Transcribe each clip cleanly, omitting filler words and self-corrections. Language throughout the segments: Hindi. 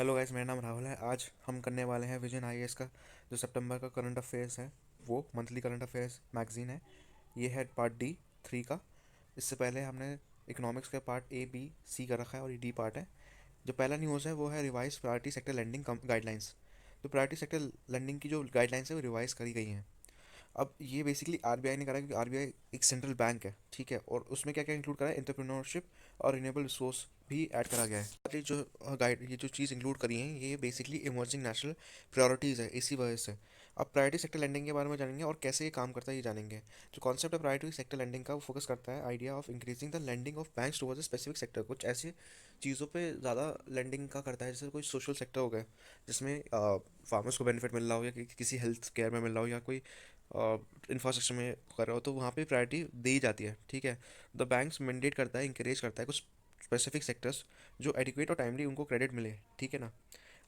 हेलो गाइस, मेरा नाम राहुल है। आज हम करने वाले हैं विजन आईएएस का जो सितंबर का करंट अफेयर्स है, वो मंथली करंट अफेयर्स मैगजीन है। ये है पार्ट डी 3 का। इससे पहले हमने इकोनॉमिक्स का पार्ट ए बी सी कर रखा है और ये डी पार्ट है। जो पहला न्यूज़ है वो है revise priority sector lending guidelines. तो प्रायोरिटी सेक्टर लैंडिंग की जो गाइडलाइंस है वो रिवाइज करी गई हैं। अब ये बेसिकली आरबीआई ने करा है, क्योंकि आरबीआई एक सेंट्रल बैंक है, ठीक है। और उसमें क्या क्या इंक्लूड करा है, एंटरप्रेन्योरशिप और रिन्यूएबल रिसोर्स भी ऐड करा गया है। ये जो चीज़ इंक्लूड करी है ये बेसिकली इमर्जिंग नेशनल प्रायोरिटीज़ है, इसी वजह से। अब प्रायोरिटी सेक्टर लैंडिंग के बारे में जानेंगे और कैसे ये काम करता है ये जानेंगे। जो कॉन्सेप्ट है प्रायोरिटी सेक्टर लैंडिंग का, वो फोकस करता है idea of increasing the lending of banks towards a specific sector. कुछ ऐसी चीज़ों पे ज़्यादा लैंडिंग का करता है, जैसे कोई सोशल सेक्टर हो गया जिसमें फार्मर्स को बेनिफिट मिल रहा हो, या किसी हेल्थ केयर में मिल रहा हो, या कोई इंफ्रास्ट्रक्चर में कर रहे हो, तो वहाँ पे प्रायोरिटी दी जाती है, ठीक है। द बैंक्स मैंडेट करता है, इंकरेज करता है कुछ स्पेसिफिक सेक्टर्स जो एडिक्वेट और टाइमली उनको क्रेडिट मिले, ठीक है ना।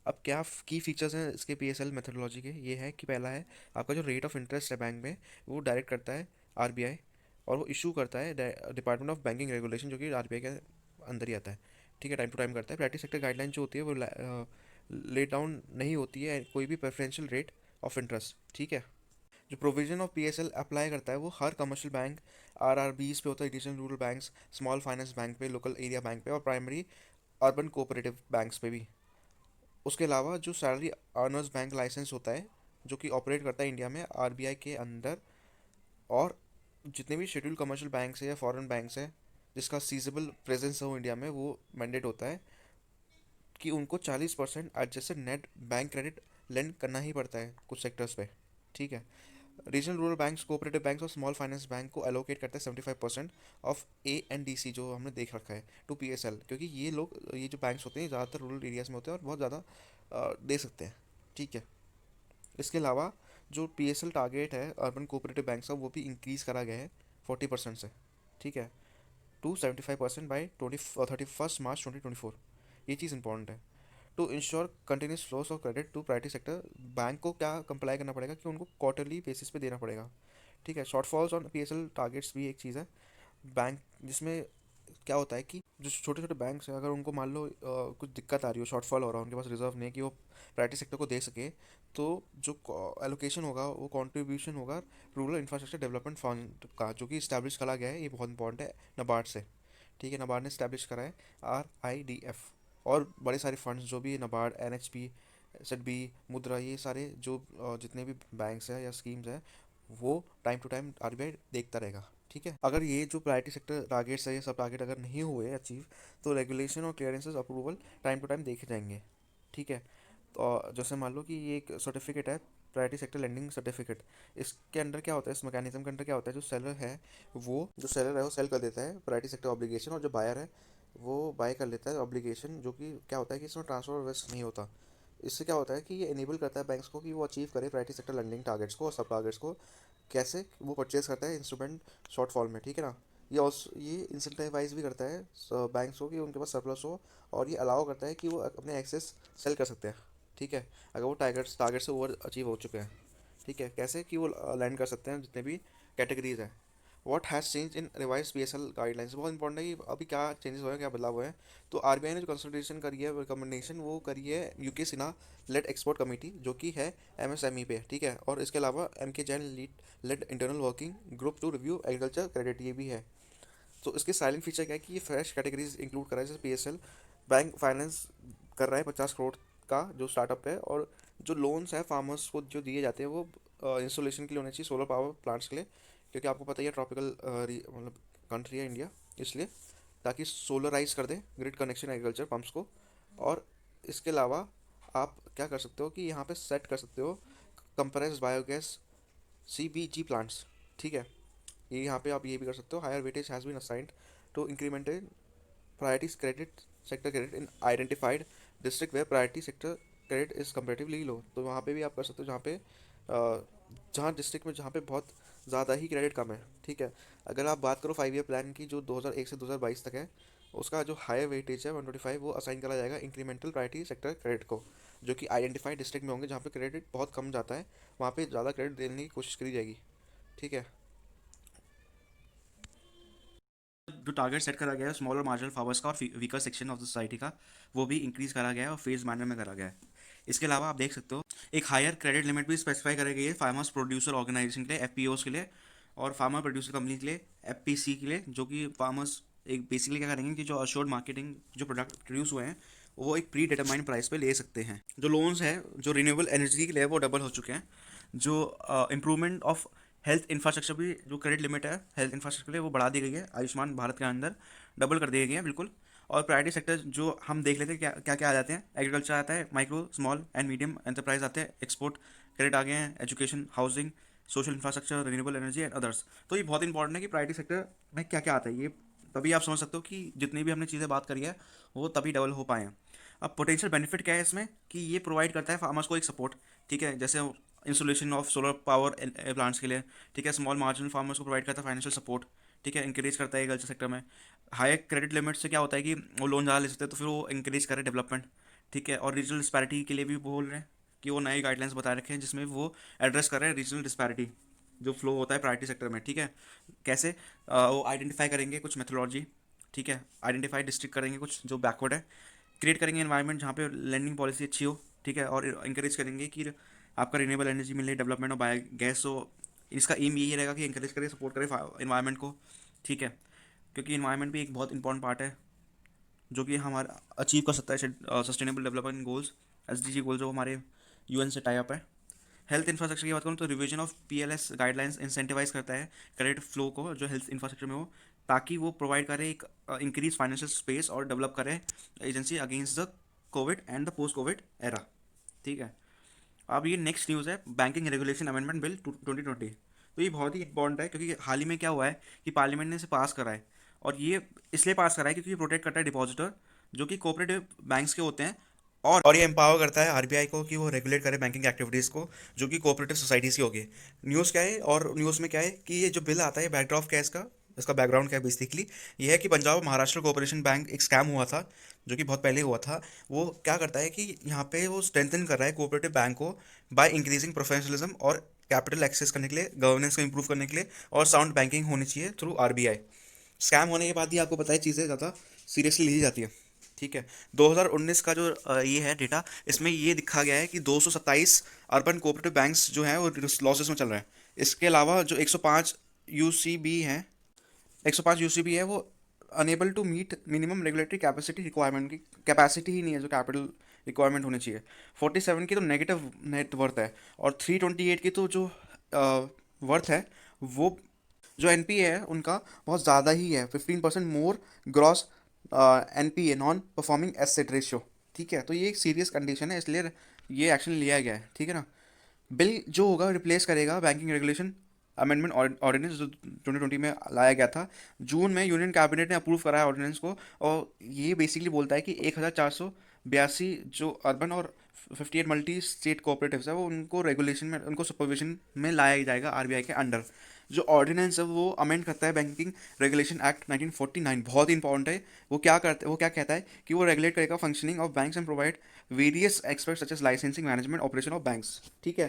अब क्या की फीचर्स हैं इसके पीएसएल मेथोडोलॉजी के, ये है कि पहला है आपका जो रेट ऑफ इंटरेस्ट है बैंक में, वो डायरेक्ट करता है आरबीआई, और वो इशू करता है डिपार्टमेंट ऑफ बैंकिंग रेगुलेशन, जो कि आरबीआई के अंदर ही आता है, ठीक है। टाइम टू टाइम करता है। प्रायोरिटी सेक्टर गाइडलाइन जो होती है वो लेट डाउन नहीं होती है कोई भी प्रेफरेंशियल रेट ऑफ इंटरेस्ट, ठीक है। जो प्रोविजन ऑफ पीएसएल अप्लाई करता है वो हर कमर्शियल बैंक, आरआरबीज पे होता है, regional rural banks, small finance bank पे, लोकल एरिया बैंक पे, और प्राइमरी अर्बन कोऑपरेटिव बैंक्स पे भी। उसके अलावा जो सैलरी अर्नर्स बैंक लाइसेंस होता है, जो कि ऑपरेट करता है इंडिया में आरबीआई के अंदर, और जितने भी शेड्यूल कमर्शियल बैंक्स है या फॉरेन बैंक्स है जिसका सीजेबल प्रेजेंस हो इंडिया में, वो मैंडेट होता है कि उनको 40% adjusted net bank credit lend करना ही पड़ता है कुछ सेक्टर्स पे, ठीक है। Regional rural banks, cooperative banks और स्मॉल फाइनेंस बैंक को एलोकेट करते हैं 75% of A and D C, जो हमने देख रखा है, टू पी एस एल, क्योंकि ये जो बैंक्स होते हैं ज़्यादातर रूरल एरियाज में होते हैं और बहुत ज़्यादा दे सकते हैं, ठीक है। इसके अलावा जो पी एस एल टारगेट है अर्बन कोऑपरेटिव बैंक्स का, वो भी इंक्रीज़ करा गया है 40% से, ठीक है, टू 75% बाई 31 मार्च 2024। ये चीज़ इंपॉर्टेंट है। To ensure continuous flows of credit to private sector, bank को क्या कंप्लाई करना पड़ेगा कि उनको क्वार्टरली बेसिस पे देना पड़ेगा, ठीक है। शॉर्टफॉल्स ऑन पीएसएल टारगेट्स भी एक चीज़ है बैंक, जिसमें क्या होता है कि जो छोटे छोटे बैंक्स हैं, अगर उनको मान लो कुछ दिक्कत आ रही हो, शॉर्टफॉल हो रहा है, उनके पास रिजर्व नहीं है कि वो प्राइवेट सेक्टर को दे सके, तो जो एलोकेशन होगा वो कंट्रीब्यूशन होगा रूरल इंफ्रास्ट्रक्चर डेवलपमेंट फंड का, जो कि इस्टेब्लिश करा गया है, ये बहुत इंपॉर्टेंट है, नबार्ड से, ठीक है। नबार्ड ने इस्टेब्लिश करा है RIDF। और बड़े सारे फंड्स जो भी नबार्ड, NHB, SEDB, मुद्रा, ये सारे जो जितने भी बैंक्स हैं या स्कीम्स हैं, वो टाइम टू टाइम आरबीआई देखता रहेगा, ठीक है। अगर ये जो प्रायोरिटी सेक्टर टारगेट्स है, ये सब टारगेट अगर नहीं हुए अचीव, तो रेगुलेशन और clearances approval time to time देखे जाएंगे, ठीक है। तो जैसे मान लो कि ये एक सर्टिफिकेट है, प्रायोरिटी सेक्टर लेंडिंग सर्टिफिकेट। इसके अंदर क्या होता है, इस मैकेनिज्म के अंदर क्या होता है, जो सेलर है वो सेल कर देता है प्रायोरिटी सेक्टर ऑब्लिगेशन, और जो बायर है वो बाय कर लेता है ऑब्लिगेशन, जो कि क्या होता है कि इसमें ट्रांसफर रिस्क नहीं होता। इससे क्या होता है कि ये इनेबल करता है बैंक्स को कि वो अचीव करे प्रायोरिटी सेक्टर लैंडिंग टारगेट्स को और सब टारगेट्स को। कैसे वो परचेज करता है इंस्ट्रूमेंट शॉर्टफॉल में, ठीक है ना। ये इंसेंटिवाइज भी करता है बैंक्स को कि उनके पास सरप्लस हो, और ये अलाउ करता है कि वो अपने एक्सेस सेल कर सकते हैं, ठीक है, अगर वो टारगेट से ओवर अचीव हो चुके हैं, ठीक है। कैसे कि वो लैंड कर सकते हैं जितने भी कैटेगरीज हैं। What has change in revise PSL guidelines, बहुत इंपॉर्टेंट है कि अभी क्या चेंजेस हुए हैं, क्या बदलाव हुए हैं। तो आरबीआई ने जो कंसल्टेशन करी है, रिकमेंडेशन वो करी है UK Sinha led expert committee, जो कि है एमएसएमई पे, ठीक है। और इसके अलावा MK Jain led internal working group to review agriculture credit, ये भी है। तो इसके साइलेंट फीचर क्या है कि ये फ्रेश कैटेगरीज इंक्लूड करा है, जैसे पीएसएल बैंक फाइनेंस कर रहा है 50 करोड़ का जो स्टार्टअप है, और जो लोन्स है फार्मर्स को जो दिए जाते हैं वो इंस्टॉलेशन के लिए होने चाहिए, सोलर पावर प्लांट्स के लिए, क्योंकि आपको पता ही है ट्रॉपिकल मतलब कंट्री है इंडिया, इसलिए, ताकि सोलराइज कर दे ग्रिड कनेक्शन एग्रीकल्चर पंप्स को। और इसके अलावा आप क्या कर सकते हो कि यहाँ पे सेट कर सकते हो कंप्रेस्ड बायोगैस CBG प्लांट्स, ठीक है। ये यहाँ पे आप ये भी कर सकते हो, higher weightage has been assigned to incremented priority credit sector credit in identified district where priority sector credit is comparatively low. तो वहाँ पे भी आप कर सकते हो जहाँ पे जहाँ डिस्ट्रिक्ट में जहाँ पे बहुत ज़्यादा ही क्रेडिट कम है, ठीक है। अगर आप बात करो 5 ईयर प्लान की, जो 2001 से 2022 तक है, उसका जो हायर वेटेज है 125, वो असाइन करा जाएगा इंक्रीमेंटल प्रायोरिटी सेक्टर क्रेडिट को, जो कि आइडेंटिफाइड डिस्ट्रिक्ट में होंगे जहाँ पे क्रेडिट बहुत कम जाता है, वहाँ पे ज़्यादा क्रेडिट देने की कोशिश करी जाएगी, ठीक है। जो टारगेट सेट करा गया है स्मॉल और मार्जिनल फार्मर्स का और weaker section of the society का, वो भी इंक्रीज करा गया है और फेज मैनर में करा गया है। इसके अलावा आप देख सकते हो एक हायर क्रेडिट लिमिट भी स्पेसिफाई करी गई है फार्मर्स प्रोड्यूसर ऑर्गेनाइजेशन के लिए, एफपीओस के लिए, और फार्मर प्रोड्यूसर कंपनी के लिए, एफपीसी के लिए, जो कि फार्मर्स एक बेसिकली क्या करेंगे कि जो अश्योर्ड मार्केटिंग जो प्रोडक्ट प्रोड्यूस हुए हैं वो एक प्री डिटरमाइंड प्राइस पे ले सकते हैं। जो लोन्स हैं जो रिन्यूएबल एनर्जी के लिए वो डबल हो चुके हैं। जो इम्प्रूवमेंट ऑफ हेल्थ इंफ्रास्ट्रक्चर भी, जो क्रेडिट लिमिट है हेल्थ इंफ्रास्ट्रक्चर के लिए वो बढ़ा दी गई है, आयुष्मान भारत के अंदर डबल कर दी गई है बिल्कुल। और प्रायोरिटी सेक्टर जो हम देख लेते हैं क्या क्या क्या आ जाते हैं, एग्रीकल्चर आता है, micro small and medium enterprise आते हैं, एक्सपोर्ट क्रेडिट आ गए हैं, education, housing, social infrastructure, renewable energy and others. तो ये बहुत इंपॉर्टेंट है कि प्रायोरिटी सेक्टर में क्या क्या आता है, ये तभी आप समझ सकते हो कि जितनी भी हमने चीज़ें बात करी है वो तभी डबल हो पाए हैं। अब पोटेंशियल बेनिफिट क्या है इसमें कि ये प्रोवाइड करता है फार्मर्स को एक सपोर्ट, ठीक है, जैसे installation of solar power plants के लिए, ठीक है, स्मॉल मार्जिनल फार्मर्स को प्रोवाइड करता है फाइनेंशियल सपोर्ट, ठीक है, इंकरेज करता है एग्रीकल्चर सेक्टर में। हाई क्रेडिट लिमिट से क्या होता है कि वो लोन ज़्यादा ले सकते हैं तो फिर वो इंकरेज करे डेवलपमेंट, ठीक है, और रीजनल डिस्पैरिटी के लिए भी बोल रहे हैं कि वो नए गाइडलाइंस बता रखे हैं जिसमें वो एड्रेस कर रहे हैं रीजनल डिस्पैरिटी जो फ्लो होता है प्रायोरिटी सेक्टर में, ठीक है। कैसे वो आइडेंटिफाई करेंगे कुछ मेथोलॉजी, ठीक है, आइडेंटिफाई डिस्ट्रिक्ट करेंगे कुछ जो बैकवर्ड है, क्रिएट करेंगे एनवायरनमेंट जहाँ पे लैंडिंग पॉलिसी अच्छी हो, ठीक है, और इंकरेज करेंगे कि आपका रिन्यूएबल एनर्जी मिले, डेवलपमेंट ऑफ बायोगैस हो। इसका एम यही रहेगा कि इंकरेज करे, सपोर्ट करे इन्वायरमेंट को, ठीक है, क्योंकि इन्वायरमेंट भी एक बहुत इंपॉर्टेंट पार्ट है जो कि हमारा अचीव कर सकता है sustainable development goals, SDG goal जो हमारे यूएन से टाई अप है। हेल्थ इंफ्रास्ट्रक्चर की बात करूँ तो revision of PLS guidelines incentivise करता है क्रेडिट फ्लो को जो हेल्थ इंफ्रास्ट्रक्चर में हो, ताकि वो प्रोवाइड करे एक इंक्रीज फाइनेंशियल स्पेस और डेवलप करे agency against the Covid and the post Covid era, ठीक है। अब ये नेक्स्ट न्यूज़ है बैंकिंग रेगुलेशन अमेंडमेंट बिल 2020। तो ये बहुत ही इंपॉर्टेंट है क्योंकि हाल ही में क्या हुआ है कि पार्लियामेंट ने इसे पास करा है, और ये इसलिए पास करा है क्योंकि ये प्रोटेक्ट करता है डिपॉजिटर जो कि कोऑपरेटिव बैंक्स के होते हैं, और ये एम्पावर करता है आरबीआई को कि वो रेगुलेट करे बैंकिंग एक्टिविटीज़ को जो कि कोऑपरेटिव सोसाइटीज़ की होगी। न्यूज़ क्या है, और न्यूज़ में क्या है कि ये जो बिल आता है बैकड्रॉप क्या है इसका, इसका बैकग्राउंड क्या है बेसिकली, ये है कि पंजाब और महाराष्ट्र कोऑपरेशन बैंक एक स्कैम हुआ था जो कि बहुत पहले हुआ था। वो क्या करता है कि यहाँ पे वो स्ट्रेंथन कर रहा है कोऑपरेटिव बैंक को बाय इंक्रीजिंग प्रोफेशनलिज्म और कैपिटल एक्सेस करने के लिए, गवर्नेंस को इंप्रूव करने के लिए, और साउंड बैंकिंग होनी चाहिए थ्रू आरबीआई। स्कैम होने के बाद ही आपको पता है चीज़ें ज़्यादा सीरियसली ली जाती है, ठीक है। 2019 का जो ये है डेटा, इसमें ये दिखा गया है कि 227 अर्बन कोऑपरेटिव बैंक्स जो हैं वो लॉसेस में चल रहे हैं। इसके अलावा जो 105 यूसीबी हैं, 105 यूसीबी है वो enable to meet minimum regulatory capacity requirement की कैपेसिटी ही नहीं है जो कैपिटल रिक्वायरमेंट होनी चाहिए। 47 की तो नेगेटिव नेट वर्थ है, और 328 की तो जो वर्थ है वो, जो एनपीए है उनका बहुत ज़्यादा ही है, 15% more gross NPA non performing asset ratio, ठीक है। तो ये एक सीरियस कंडीशन है, इसलिए ये एक्शन लिया गया है, ठीक है ना। बिल जो होगा रिप्लेस करेगा बैंकिंग रेगुलेशन अमेंडमेंट ऑर्डिनेंस जो 2020 में लाया गया था। जून में यूनियन कैबिनेट ने अप्रूव कराया ऑर्डिनेंस को, और ये बेसिकली बोलता है कि 1482 जो अर्बन और 58 मल्टी स्टेट कोऑपरेटिव्स है वो उनको रेगुलेशन में, उनको सुपरविजन में लाया जाएगा आरबीआई के अंडर। जो ऑर्डिनेंस है वो अमेंड करता है बैंकिंग रेगुलेशन एक्ट 1949, बहुत इंपॉर्टेंट है। वो क्या कहता है कि वो रेगुलेट करेगा functioning of banks and provide various experts such as licensing, management, operation of banks, ठीक है।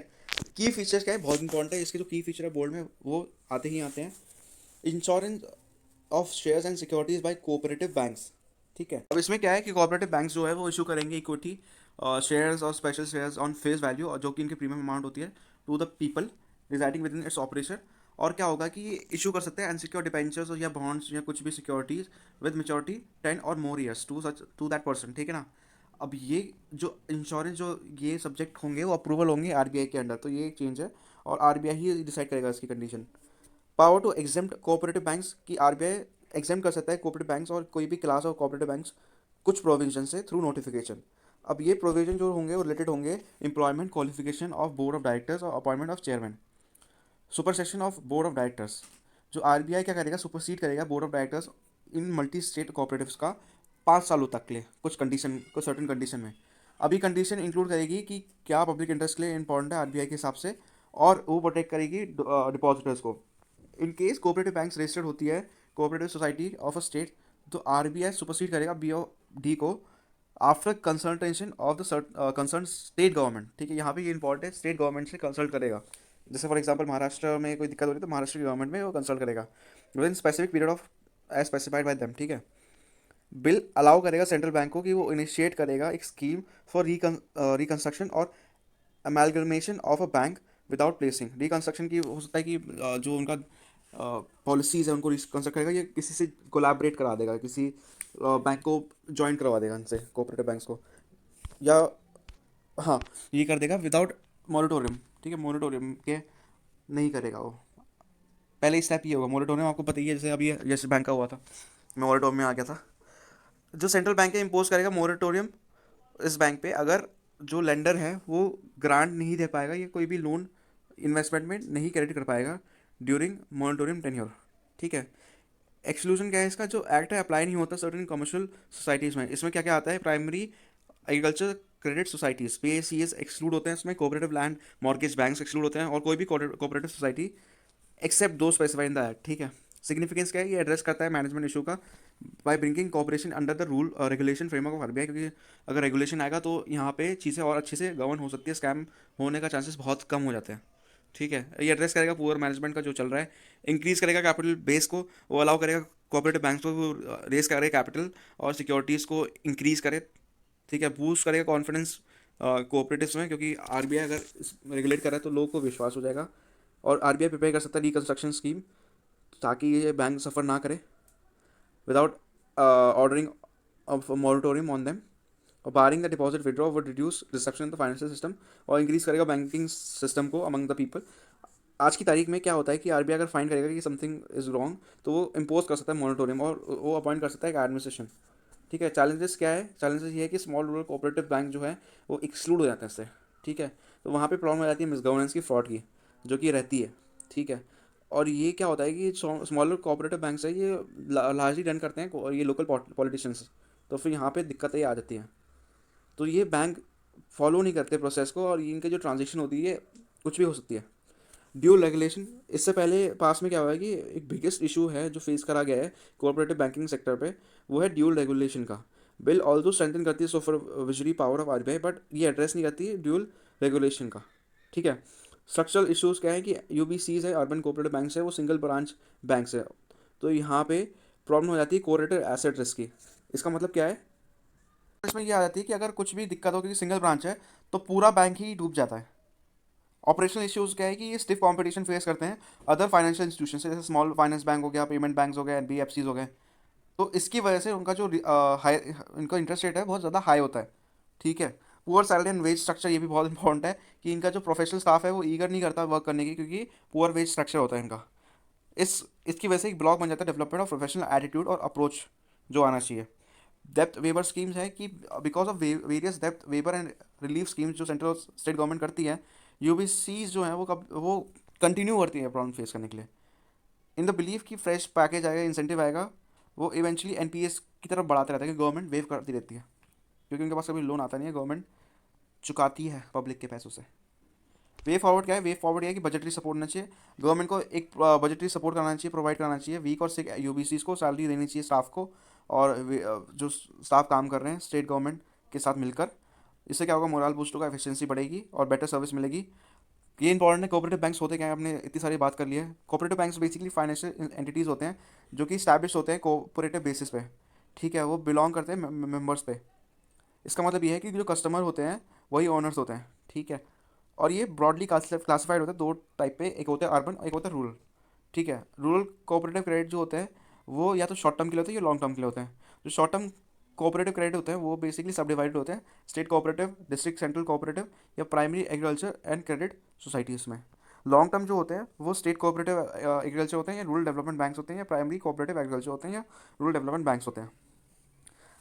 की फीचर्स क्या है, बहुत इंपॉर्टेंट है, इसके जो की फीचर है बोर्ड में वो आते ही आते हैं। Insurance of shares and securities by cooperative banks, ठीक है। अब इसमें क्या है कि कोऑपरेटिव बैंक्स जो है वो इशू करेंगे इक्विटी शेयर्स और special shares on face value, और जो कि इनकी प्रीमियम अमाउंट होती है, to the people residing within its operation. और क्या होगा कि ये इशू कर सकते हैं अनसिक्योर्ड डिबेंचर्स या बॉन्ड्स या कुछ भी सिक्योरिटीज विद मेच्योरिटी 10 और more years to that person, ठीक है ना। अब ये जो इंश्योरेंस जो ये सब्जेक्ट होंगे वो अप्रूवल होंगे आरबीआई के अंडर, तो ये चेंज है, और आरबीआई ही डिसाइड करेगा इसकी condition. Power to exempt cooperative banks की आरबीआई एग्जेम्प्ट कर सकता है कोऑपरेटिव बैंक्स और कोई भी क्लास ऑफ कोऑपरेटिव बैंक्स कुछ प्रोविजन से थ्रू नोटिफिकेशन। अब ये प्रोविजन जो होंगे वो रिलेटेड होंगे employment, qualification of board of directors और appointment of chairman. Supersession of board of directors, जो आरबीआई क्या करेगा, सुपरसीड करेगा board of directors in multi state cooperatives का 5 सालों तक के लिए कुछ कंडीशन, कुछ सर्टन कंडीशन में। अभी कंडीशन इंक्लूड करेगी कि क्या पब्लिक इंटरेस्ट के लिए इंपॉर्टेंट है आरबीआई के हिसाब से, और वो प्रोटेक्ट करेगी डिपॉजिटर्स को। In case cooperative banks registered होती है cooperative society of a state, तो आरबीआई सुपरसीड करेगा बी ओ डी को after consultation of the concern state government, ठीक है। यहाँ पे ये इंपॉर्टेंट है, स्टेट गवर्नमेंट से कंसल्ट करेगा। जैसे फॉर एग्जांपल महाराष्ट्र में कोई दिक्कत हो रही है तो महाराष्ट्र की गवर्नमेंट में वो कंसल्ट करेगा with in specific period of age specified by them, ठीक है। बिल अलाउ करेगा सेंट्रल बैंक को कि वो इनिशिएट करेगा एक स्कीम फॉर रिकंस्ट्रक्शन और amalgamation of a bank without placing. Reconstruction की हो सकता है कि जो उनका पॉलिसीज़ है उनको रिकंस्ट्रक्ट करेगा, ये किसी से कोलैबोरेट करा देगा, किसी बैंक को ज्वाइन करवा देगा उनसे, कोऑपरेटिव बैंक्स को, या हाँ ये कर देगा विदाउट मॉरिटोरियम, ठीक है। मॉरिटोरियम के नहीं करेगा वो। पहले स्टेप ये होगा मॉरिटोरियम, आपको पता ही है, जैसे अभी यस बैंक का हुआ था, मॉरिटोरियम में आ गया था। जो सेंट्रल बैंक है इम्पोज करेगा मॉरिटोरियम इस बैंक पे अगर जो लेंडर है वो ग्रांट नहीं दे पाएगा या कोई भी लोन इन्वेस्टमेंट में नहीं क्रेडिट कर पाएगा ड्यूरिंग मॉनिटोरियम टेन्योर, ठीक है। एक्सक्लूजन क्या है इसका, जो एक्ट है अप्लाई नहीं होता सर्टेन कमर्शियल सोसाइटीज़ में। इसमें क्या क्या आता है, primary agriculture credit societies PACS exclude होते हैं इसमें, cooperative land mortgage banks exclude होते हैं, और कोई भी cooperative society except those specified in the act, ठीक है। सिग्निफिकेंस क्या है, ये एड्रेस करता है मैनेजमेंट इशू का by bringing cooperation under the rule regulation framework of RBI, क्योंकि अगर रेगुलेशन आएगा तो यहाँ पे चीज़ें और अच्छे से गवर्न हो सकती है, स्कैम होने का चांसेस बहुत कम हो जाते हैं, ठीक है। ये एड्रेस करेगा पुअर मैनेजमेंट का जो चल रहा है, इंक्रीज करेगा कैपिटल बेस को, वो अलाउ करेगा कोऑपरेटिव बैंक्स को रेस करे कैपिटल और सिक्योरिटीज़ को इंक्रीज करे, ठीक है। बूस्ट करेगा कॉन्फिडेंस कोऑपरेटिव्स में, क्योंकि RBI अगर रेगुलेट कर रहा है तो लोगों को विश्वास हो जाएगा, और RBI प्रिपेयर कर सकता है रिकंस्ट्रक्शन स्कीम ताकि ये बैंक सफ़र ना करे without ordering of moratorium on them, और barring the deposit withdraw would reduce disruption in the financial system, और इंक्रीज करेगा बैंकिंग सिस्टम को अमंग द पीपल। आज की तारीख में क्या होता है कि RBI अगर फाइंड करेगा कि समथिंग इज रॉन्ग तो वो इम्पोज कर सकता है मोरेटोरियम, और वो अपॉइंट कर सकता है एक एडमिनिस्ट्रेशन, ठीक है। चैलेंजेस क्या है, चैलेंजेस ये है कि स्मॉल रूरल कोऑपरेटिव बैंक जो है वो एक्सक्लूड हो जाते हैं इससे, ठीक है। तो वहाँ पे प्रॉब्लम हो जाती है मिसगवर्नेंस की, फ्रॉड की, जो कि रहती है, ठीक है। और ये क्या होता है कि स्मॉलर कोऑपरेटिव बैंक्स है ये लार्जली रन करते हैं और ये लोकल पॉलिटिशियंस, तो फिर यहाँ पे दिक्कतें आ जाती हैं। तो ये बैंक फॉलो नहीं करते प्रोसेस को, और इनके जो ट्रांजेक्शन होती है कुछ भी हो सकती है। ड्यूल रेगुलेशन, इससे पहले पास में क्या हुआ है कि एक बिगेस्ट इशू है जो फेस करा गया है कोऑपरेटिव बैंकिंग सेक्टर पे, वो है ड्यूल रेगुलेशन का। बिल ऑल्दो स्ट्रेंथन करती है supervisory power of RBI, but ये एड्रेस नहीं करती है ड्यूल रेगुलेशन का, ठीक है। स्ट्रक्चरल इश्यूज क्या है कि UBCs है, अर्बन कोऑपरेटिव बैंक्स है, वो सिंगल ब्रांच बैंक्स है, तो यहाँ पे प्रॉब्लम हो जाती है कोऑपरेटिव एसेट रिस्क की। इसका मतलब क्या है, इसमें ये आ जाती है कि अगर कुछ भी दिक्कत हो क्योंकि सिंगल ब्रांच है तो पूरा बैंक ही डूब जाता है। ऑपरेशनल इश्यूज क्या है कि ये स्टिफ कंपटीशन फेस करते हैं अदर फाइनेंशियल इंस्टीट्यूशन से, जैसे स्मॉल फाइनेंस बैंक हो गया, पेमेंट बैंक्स हो गए, NBFCs हो गए। तो इसकी वजह से उनका जो हाई इनका इंटरेस्ट रेट है बहुत ज़्यादा हाई होता है, ठीक है। Poor salary and wage structure, ये भी बहुत इंपॉर्टेंट है कि इनका जो प्रोफेशनल स्टाफ है वो ईगर नहीं करता वर्क करने की, क्योंकि पुअर वेज स्ट्रक्चर होता है इनका। इसकी वजह से एक ब्लॉक बन जाता है डेवलपमेंट ऑफ प्रोफेशनल एटीट्यूड और अप्रोच जो आना चाहिए। डेप्थ वेबर स्कीम्स है कि because of various depth weber and relief schemes जो सेंट्रल स्टेट गवर्नमेंट करती है, UBCs जो है वो कंटिन्यू करती है प्रॉब्लम फेस करने के लिए। इन द बिलीव कि फ्रेश पैकेज आएगा, इंसेंटिव आएगा, वो इवेंचुअली NPS की तरफ बढ़ाते रहता है कि गवर्नमेंट वेव करती रहती है, क्योंकि उनके पास कभी लोन आता नहीं है, गवर्नमेंट चुकाती है पब्लिक के पैसों से। वे फॉरवर्ड क्या है, वे फॉरवर्ड है कि बजटरी सपोर्ट होना चाहिए, गवर्नमेंट को एक बजटरी सपोर्ट करना चाहिए, प्रोवाइड करना चाहिए। वीक और सिक UBCs को सैलरी देनी चाहिए स्टाफ को, और जो स्टाफ काम कर रहे हैं स्टेट गवर्नमेंट के साथ मिलकर। इससे क्या होगा, मोरल बूस्ट होगा, एफिशिएंसी बढ़ेगी और बेटर सर्विस मिलेगी। ये इंपॉर्टेंट है। कोऑपरेटिव बैंक्स होते क्या हैं, आपने इतनी सारी बात कर ली है। Cooperative banks basically financial entities होते हैं जो कि स्टैब्लिश होते हैं कोऑपरेटिव बेसिस पे, ठीक है। वो बिलोंग करते हैं मेंबर्स पे। इसका मतलब ये है कि जो कस्टमर होते हैं वही ओनर्स होते हैं, ठीक है। और ये ब्रॉडली क्लासिफाइड होता है दो टाइप पे, एक होता है अर्बन और एक होता है रूरल, ठीक है। रूरल कोऑपरेटिव क्रेडिट जो होते हैं वो या तो शॉर्ट टर्म के लिए होते हैं या लॉन्ग टर्म के लिए होते हैं। जो शॉर्ट टर्म कोऑपरेटिव क्रेडिट होते हैं वो बेसिकली सब डिवाइडेड होते हैं state cooperative, district central cooperative या primary agriculture and credit societies में। लॉन्ग टर्म जो होते हैं वो स्टेट कोऑपरेटिव एग्रीकल्चर होते हैं या रूरल डेवलपमेंट बैंक्स होते हैं या प्राइमरी कोऑपरेटिव एग्रीकल्चर होते हैं या रूरल डेवलपमेंट बैंक्स होते हैं।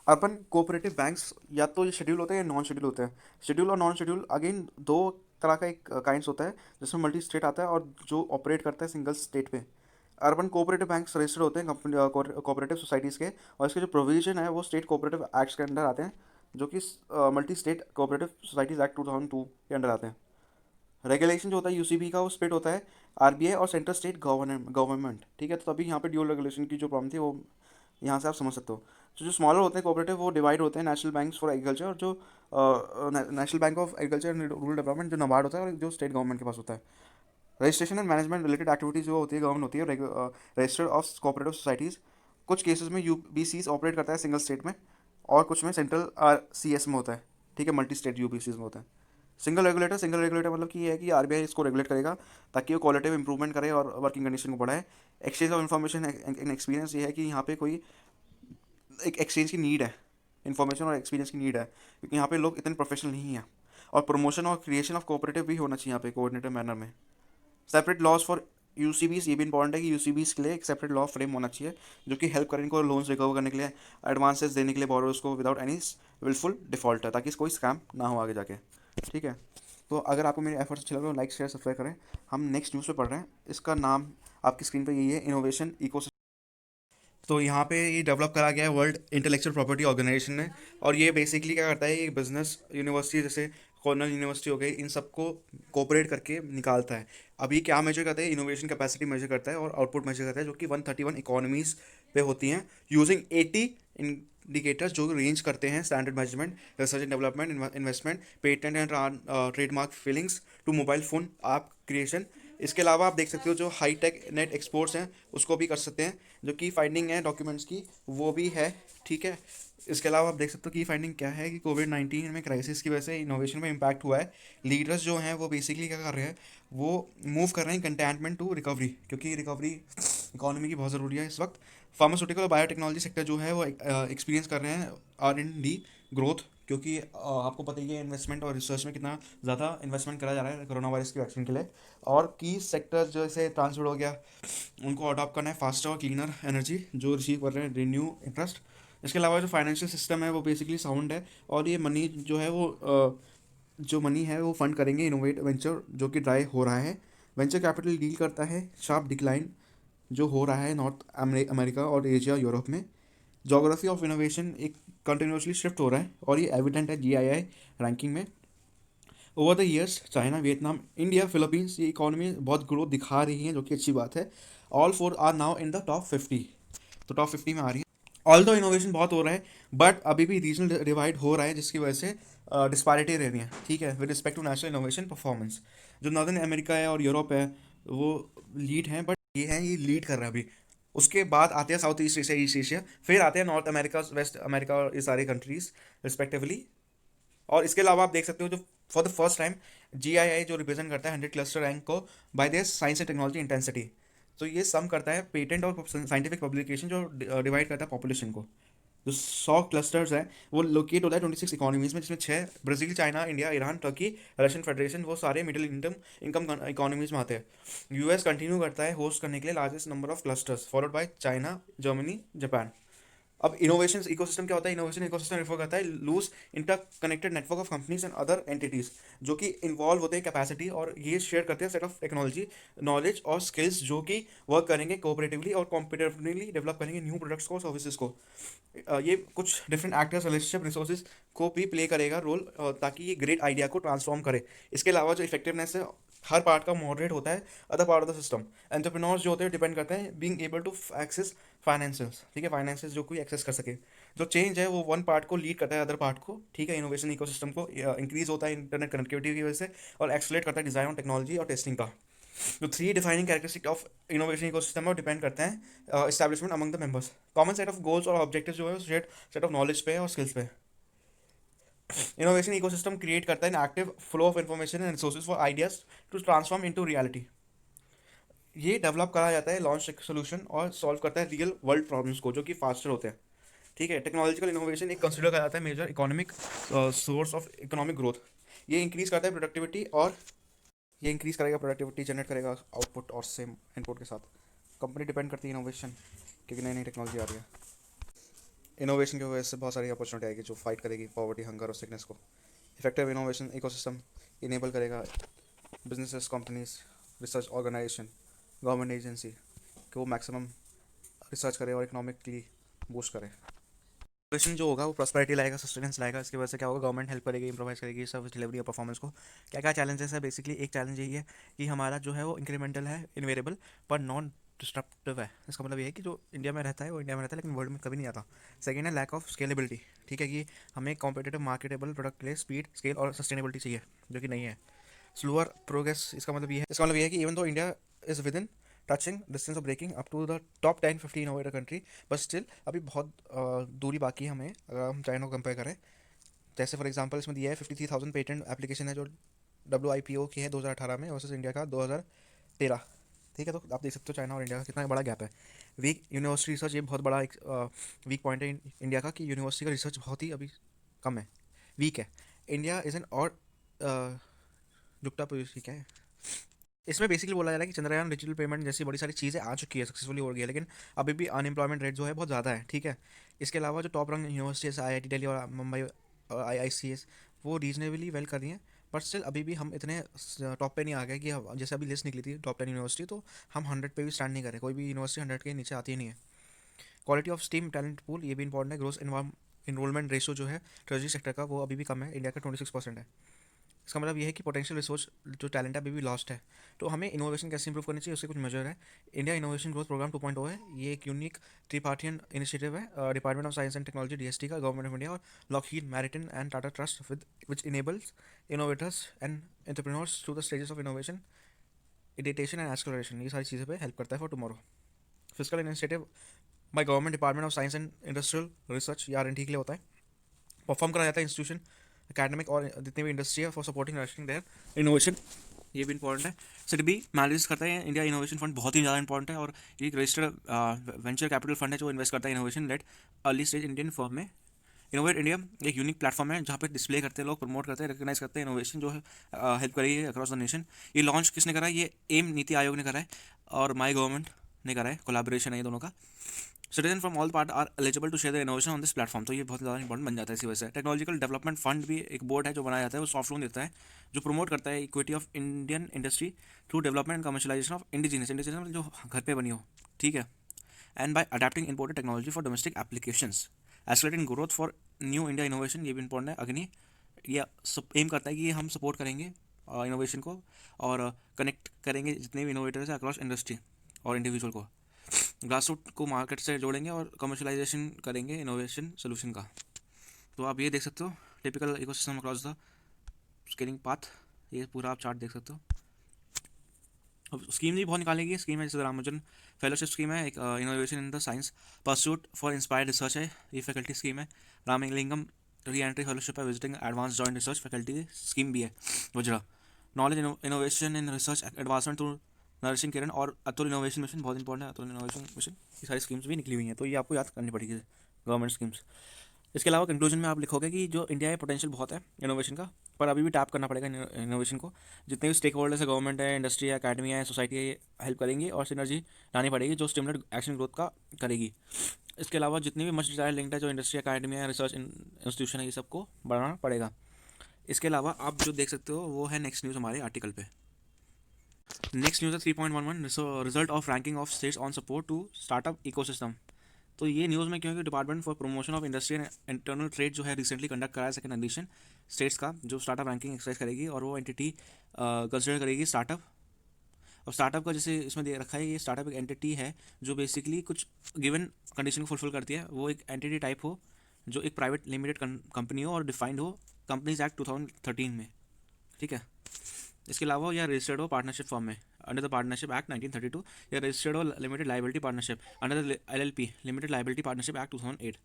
अर्बन कोऑपरेटिव बैंक्स या तो शेड्यूल होते हैं या नॉन शेड्यूल होते हैं। शेड्यूल और नॉन शेड्यूल अगेन दो तरह का एक काइंड्स होता है, जिसमें मल्टी स्टेट आता है और जो ऑपरेट करता है सिंगल स्टेट पे। अर्बन कोऑपरेटिव बैंक्स रजिस्टर्ड होते हैं कंपनी कोऑपरेटिव सोसाइटीज़ के, और इसके जो प्रोविजन है वो स्टेट कोऑपरेटिव एक्ट्स के अंडर आते हैं, जो कि multi state cooperative societies act 2002 के अंडर आते हैं। रेगुलेशन जो होता है UCB का वो स्प्लिट होता है RBI और सेंट्रल स्टेट गवर्नमेंट, ठीक है। तो तभी यहाँ पे ड्यूल रेगुलेशन की जो प्रॉब्लम थी वो यहाँ से आप समझ सकते हो। तो जो स्मॉलर होते हैं कोऑपरेटिव वो डिवाइड होते हैं नेशनल बैंक्स फॉर एग्रीकल्चर, और जो national bank of agriculture and rural development जो NABARD होता है, और जो स्टेट गवर्नमेंट के पास होता है। Registration and management related activities जो होती है गवर्नमेंट होती है, रजिस्टर ऑफ कोऑपरेटिव सोसाइटीज़, कुछ केसेस में यूबीसीज ऑपरेट करता है सिंगल स्टेट में, और कुछ में सेंट्रल आरसीएस में होता है, ठीक है, मल्टी स्टेट यूबीसीज में होता है। सिंगल रेगुलेटर मतलब कि ये है कि आरबीआई इसको रेगुलेट करेगा ताकि वो क्वालिटेटिव इंप्रूवमेंट करे और वर्किंग कंडीशन को बढ़ाए। Exchange of information and experience, ये है कि यहाँ पे कोई एक एक्सचेंज की नीड है, इन्फॉर्मेशन और एक्सपीरियंस की नीड है, क्योंकि यहाँ पे लोग इतने प्रोफेशनल नहीं हैं। और प्रमोशन और क्रिएशन ऑफ कोऑपरेटिव भी होना चाहिए यहाँ पे कोऑर्डिनेटिव मैनर में। सेपरेट लॉज फॉर यूसीबीस, ये भी इंपॉर्टेंट है कि यूसीबीस के लिए एक सेपरेट लॉ फ्रेम होना चाहिए जो कि हेल्प करें इनको लोन्स रिकवर करने के लिए, एडवांसेस देने के लिए बोरोर्स को विदाउट एनी विलफुल डिफॉल्ट, ताकि कोई स्कैम ना हो आगे जाके, ठीक है। तो अगर आपको मेरे एफर्ट्स अच्छे लग रहे हो, लाइक शेयर सब्सक्राइब करें। हम नेक्स्ट न्यूज़ पे पढ़ रहे हैं, इसका नाम आपकी स्क्रीन पे यही है, इनोवेशन इको। तो यहाँ पे ये डेवलप करा गया है वर्ल्ड इंटेलेक्चुअल प्रॉपर्टी ऑर्गेनाइजेशन ने, और ये बेसिकली क्या करता है, ये बिजनेस यूनिवर्सिटी जैसे कॉर्नल यूनिवर्सिटी हो गई, इन सबको कोऑपरेट करके निकालता है। अभी क्या मेजर करता है, इनोवेशन कैपेसिटी मेजर करता है और आउटपुट मेजर करता है, जो कि 131 इकोनॉमीज पे होती हैं, यूजिंग 80 इंडिकेटर्स जो रेंज करते हैं standard measurement, research and development, investment, patent and trademark filings to mobile phone app creation. इसके अलावा आप देख सकते हो जो हाई टेक नेट एक्सपोर्ट्स हैं उसको भी कर सकते हैं, जो की फाइंडिंग है डॉक्यूमेंट्स की वो भी है, ठीक है। इसके अलावा आप देख सकते हो की फाइंडिंग क्या है कि कोविड-19 में क्राइसिस की वजह से इनोवेशन में इम्पैक्ट हुआ है। लीडर्स जो हैं वो बेसिकली क्या कर रहे हैं, वो मूव कर रहे हैं कंटेनमेंट टू रिकवरी, क्योंकि रिकवरी इकोनॉमी की बहुत ज़रूरी है इस वक्त। फार्मास्यूटिकल और बायोटेक्नोलॉजी सेक्टर जो है वो एक्सपीरियंस कर रहे हैं R&D ग्रोथ, क्योंकि आपको पता ही है इन्वेस्टमेंट और रिसर्च में कितना ज़्यादा इन्वेस्टमेंट करा जा रहा है कोरोना वायरस की वैक्सीन के लिए। और की सेक्टर जैसे ट्रांसपोर्ट हो गया, उनको अडॉप्ट करना है फास्टर और क्लीनर एनर्जी जो रिसीव कर रहे हैं रिन्यू इंटरेस्ट। इसके अलावा जो फाइनेंशियल सिस्टम है वो बेसिकली साउंड है, और ये मनी जो है वो जो मनी है वो फंड करेंगे इनोवेट वेंचर जो कि ड्राई हो रहा है। वेंचर कैपिटल डील करता है शार्प डिक्लाइन जो हो रहा है नॉर्थ अमेरिका और एशिया यूरोप में। जोग्राफी ऑफ इनोवेशन एक कंटिन्यूसली शिफ्ट हो रहा है, और ये एविडेंट है जीआईआई रैंकिंग में। Over the years China, Vietnam, India, Philippines, ये इकोनॉमी बहुत ग्रोथ दिखा रही है, जो कि अच्छी बात है। All four are now in the top 50, तो टॉप 50 में आ रही है। ऑल दो इनोवेशन बहुत हो रहा है, बट अभी भी रीजनल डिवाइड हो रहा है, जिसकी वजह से डिस्पैरिटी रह रही है, ठीक है, with respect to national innovation performance. जो नॉर्दर्न अमेरिका है और यूरोप है वो लीड हैं, बट ये लीड कर रहा है अभी। उसके बाद आते हैं south east Asia, east Asia, फिर आते हैं नॉर्थ अमेरिका, वेस्ट अमेरिका, और ये सारे कंट्रीज रिस्पेक्टिवली। और इसके अलावा आप देख सकते हो जो for the first time GII जो रिप्रेजेंट करता है 100 क्लस्टर रैंक को bye there science and technology intensity. तो ये सम करता है पेटेंट और साइंटिफिक पब्लिकेशन जो डिवाइड करता है पॉपुलेशन को। जो 100 क्लस्टर्स हैं वो लोकेट होता है 26 इकोनॉमीज में, जिसमें 6 Brazil, China, India, Iran, Turkey, Russian federation, वो सारे मिडिल इनकम इनकम इकोनॉमीज में आते हैं। यूएस कंटिन्यू करता है होस्ट करने के लिए largest number of clusters, followed by China, Germany, Japan. अब इनोवेशन इकोसिस्टम क्या होता है, इनोवेशन इकोसिस्टम रिफर करता है loose interconnected network of companies and other entities जो कि इन्वॉल्व होते हैं कैपेसिटी, और ये शेयर करते हैं सेट ऑफ टेक्नोलॉजी, नॉलेज और स्किल्स जो कि वर्क करेंगे कोऑपरेटिवली और कॉम्पिटिटिवली डेवलप करेंगे न्यू प्रोडक्ट्स को, सर्विसेज को। ये कुछ डिफरेंट एक्टर्स, रिलेशनशिप, रिसोर्सेज को भी प्ले करेगा रोल, ताकि ये ग्रेट आइडिया को ट्रांसफॉर्म करे। इसके अलावा जो इफेक्टिवनेस है हर पार्ट का मॉडरेट होता है other part of the system. Entrepreneurs जो होते हैं डिपेंड करते हैं being able to access finances, ठीक है, फाइनेंसेस जो कोई एक्सेस कर सके। जो चेंज है वो वन पार्ट को लीड करता है अदर पार्ट को, ठीक है। इनोवेशन इकोसिस्टम को इंक्रीज होता है इंटरनेट कनेक्टिविटी की वजह से, और एक्सलेट करता है डिजाइन और टेक्नोलॉजी और टेस्टिंग का। जो 3 defining characteristic of innovation ecosystem में डिपेंड करते हैं establishment among the members, common set of goals और ऑब्जेक्टिव्स जो है शेयर्ड सेट ऑफ नॉलेज पे और स्किल्स पे। इनोवेशन इकोसिस्टम क्रिएट करता है active flow of information and resources for ideas to transform into reality. ये डेवलप करा जाता है लॉन्च सोल्यूशन और सॉल्व करता है रियल वर्ल्ड प्रॉब्लम्स को जो कि फास्टर होते हैं, ठीक है। टेक्नोलॉजिकल इनोवेशन एक कंसिडर करा जाता है major economic source of economic growth. ये इंक्रीज करता है प्रोडक्टिविटी, और ये इंक्रीज करेगा प्रोडक्टिविटी, जनरेट करेगा आउटपुट और सेम इनपुट के साथ। कंपनी डिपेंड करती है इनोवेशन, क्योंकि नई नई टेक्नोलॉजी आ रही है। इनोवेशन की वजह से बहुत सारी अपॉर्चुनिटी आएगी जो फाइट करेगी पॉवर्टी, हंगर और सिकनेस को। इफेक्टिव इनोवेशन इकोसिस्टम इनेबल करेगा businesses, companies, research organisation, government agency कि वो मैक्सिमम रिसर्च करे और इकोनॉमिकली बूस्ट करे। इनोवेशन जो होगा वो प्रॉस्पेरिटी लाएगा, सस्टेनेंस लाएगा। इसकी वजह से क्या होगा, गवर्नमेंट हेल्प करेगी, इंप्रोवाइज करेगी सर्विस डिलीवरी और परफॉर्मेंस को। क्या क्या चैलेंजेस है, बेसिकली एक चैलेंज यही है कि हमारा जो है वो इंक्रीमेंटल है, इनवेरेबल पर नॉन डिस्ट्रप्टिव है। इसका मतलब ये है कि जो इंडिया में रहता है वो इंडिया में रहता है, लेकिन वर्ल्ड में कभी नहीं आता। सेकेंड है लैक ऑफ स्केलेबिलिटी, ठीक है, कि हमें कॉम्पिटेटिव मार्केटेबल प्रोडक्ट के लिए स्पीड, स्केल और सस्टेनेबिलिटी चाहिए, जो कि नहीं है। स्लोअर प्रोग्रेस, इसका मतलब ये है कि even though India is within touching distance of breaking up to the top 10-15 innovator country, but still अभी बहुत दूरी बाकी है हमें अगर हम चाइना को कंपेयर करें। जैसे फॉर एग्जांपल इसमें दिया है 53,000 पेटेंट एप्लीकेशन है जो WIPO की है 2018 में वर्सेस इंडिया का 2013। ठीक है, तो आप देख सकते हो चाइना और इंडिया का कितना बड़ा गैप है। वीक यूनिवर्सिटी रिसर्च, ये बहुत बड़ा एक वीक पॉइंट है इंडिया का कि यूनिवर्सिटी का रिसर्च बहुत ही अभी कम है, वीक है। इंडिया इज एन और जुकटा पोजिशन, क्या है इसमें बेसिकली बोला जा रहा है कि चंद्रयान डिजिटल पेमेंट जैसी बड़ी सारी चीज़ें आ चुकी है, सक्सेसफुली हो गई है, लेकिन अभी भी अनएम्प्लॉयमेंट रेट जो है बहुत ज़्यादा है। ठीक है, इसके अलावा जो टॉप रैंक यूनिवर्सिटी जैसे IIT दिल्ली और मुंबई और IICS वो रीजनेबली वेल कर रही हैं, बट स्टिल अभी भी हम इतने टॉप पे नहीं आ गए कि जैसे अभी लिस्ट निकली थी टॉप 10 यूनिवर्सिटी, तो हम 100 पे भी स्टैंड नहीं करें, कोई भी यूनिवर्सिटी 100 के नीचे आती ही नहीं है। Quality of steam talent pool, ये भी इंपॉर्टेंट है। ग्रोस इनरोलमेंट रेशो जो है ट्रेजरी सेक्टर का वो अभी भी कम है, इंडिया का 26% है। इसका मतलब ये है कि पोटेंशियल रिसोर्स जो टैलेंट है अभी भी लॉस्ट है। तो हमें इनोवेशन कैसे इंप्रूव करनी चाहिए उसके कुछ मेजर है। इंडिया इनोवेशन ग्रोथ प्रोग्राम 2.0 है, ये एक यूनिक ट्रिपार्टियन इनिशिएटिव है department of science and technology DST का, गवर्नमेंट ऑफ इंडिया और Lockheed Martin and Tata Trust with which enables innovators and entrepreneurs through the stages of innovation, ideation and exploration. ये सारी चीज़ें पे हेल्प करता है for tomorrow. Physical initiative by government department of science and industrial research, या R&D के लिए होता है, परफॉर्म करा जाता है इंस्टीट्यूशन एकेडमिक और जितनी भी इंडस्ट्री है for supporting nursing their innovation, ये भी इंपॉर्टेंट है। सिडबी मैनेज करता है इंडिया इनोवेशन फंड, बहुत ही ज़्यादा इंपॉर्टेंट है, और ये एक रजिस्टर्ड वेंचर कैपिटल फंड है जो इन्वेस्ट करता है innovation late early stage Indian firm में। इनोवेट इंडिया एक यूनिक प्लेटफॉर्म है जहाँ पे डिस्प्ले करते हैं लोग, प्रमोट करते हैं, रिकॉग्नाइज करते हैं इनोवेशन जो है हेल्प करी है अक्रॉस द नेशन। ये लॉन्च किसने करा है? ये एम नीति आयोग ने करा है और माई गवर्नमेंट ने करा है, कोलैबोरेशन है ये दोनों का। Citizen from all part are eligible to share the innovation on this platform, तो ये बहुत ज़्यादा इंपॉर्टेंट बन जाता है इसी वजह से। टेक्नोलॉजिकल डेवलपमेंट फंड भी एक बोर्ड है जो बनाया जाता है, वो सॉफ्ट लोन देता है जो प्रमोट करता है equity of Indian industry through development and commercialisation of indigenous जो घर पे बनी हो, ठीक है, and by adapting imported technology for domestic applications, accelerating growth for new India innovation, ये भी इंपॉर्टेंट है। अग्नि ये एम करता है कि हम सपोर्ट करेंगे इनोवेशन को और कनेक्ट करेंगे जितने भी इनोवेटर्स हैं अक्रॉस इंडस्ट्री और इंडिविजुअल को, ग्रास रूट को मार्केट से जोड़ेंगे और कमर्शलाइजेशन करेंगे इनोवेशन सोल्यूशन का। तो आप ये देख सकते हो typical ecosystem across the scaling path, ये पूरा आप चार्ट देख सकते हो। अब स्कीम भी बहुत निकालेगी, स्कीम है जैसे रामानुजन फेलोशिप स्कीम है, एक innovation in the science pursuit for inspired research है, ये फैकल्टी स्कीम है। रामलिंगम री एंट्री फेलोशिप है, visiting advance joint research faculty scheme भी है। Vajra knowledge innovation in research advancement through nurturing Kiran और अतुल इनोवेशन मिशन, बहुत इंपॉर्टेंट है अतुल इनोवेशन मिशन, ये सारी स्कीम्स भी निकली हुई हैं, तो ये आपको याद करनी पड़ेगी गवर्नमेंट स्कीम्स। इसके अलावा कंक्लूजन में आप लिखोगे कि जो इंडिया है पोटेंशियल बहुत है इनोवेशन का, पर अभी भी टैप करना पड़ेगा इनोवेशन को। जितने भी स्टेक होल्डर्स है, गवर्नमेंट है, इंडस्ट्री है, अकेडमी है, सोसाइटी है, ये हेल्प करेंगी और सिनर्जी लानी पड़ेगी जो स्टिमुलेट एक्शन ग्रोथ का करेगी। इसके अलावा जितनी भी मच डिजायर लिंक्ड है जो इंडस्ट्री, अकेडमी है, रिसर्च इंस्टीट्यूशन है, ये सबको बढ़ाना पड़ेगा। इसके अलावा आप जो देख सकते हो वो है नेक्स्ट न्यूज़ हमारे आर्टिकल पे। नेक्स्ट न्यूज़ है 3.11 result of ranking of states on support to startup ecosystem. तो ये न्यूज़ में क्योंकि department for promotion of industry and internal trade जो है रिसेंटली कंडक्ट कराया सेकंड एडिशन स्टेट्स का, जो स्टार्टअप रैंकिंग एक्सरसाइज करेगी और वो एंटिटी कंसिडर करेगी स्टार्टअप। और स्टार्टअप का जैसे इसमें दे रखा है, ये स्टार्टअप एक एंटिटी है जो बेसिकली कुछ गिवन कंडीशन को फुलफिल करती है, वो एक एंटिटी टाइप हो जो एक प्राइवेट लिमिटेड कंपनी हो और डिफाइंड हो कंपनीज एक्ट 2013 में, ठीक है। इसके अलावा यह रजिस्टर्ड हो पार्टनरशिप फॉर्म में अंडर द पार्टनरशिप एक्ट 1932, या रजिस्टर्ड हो limited liability partnership under the LLP limited liability partnership act 2008।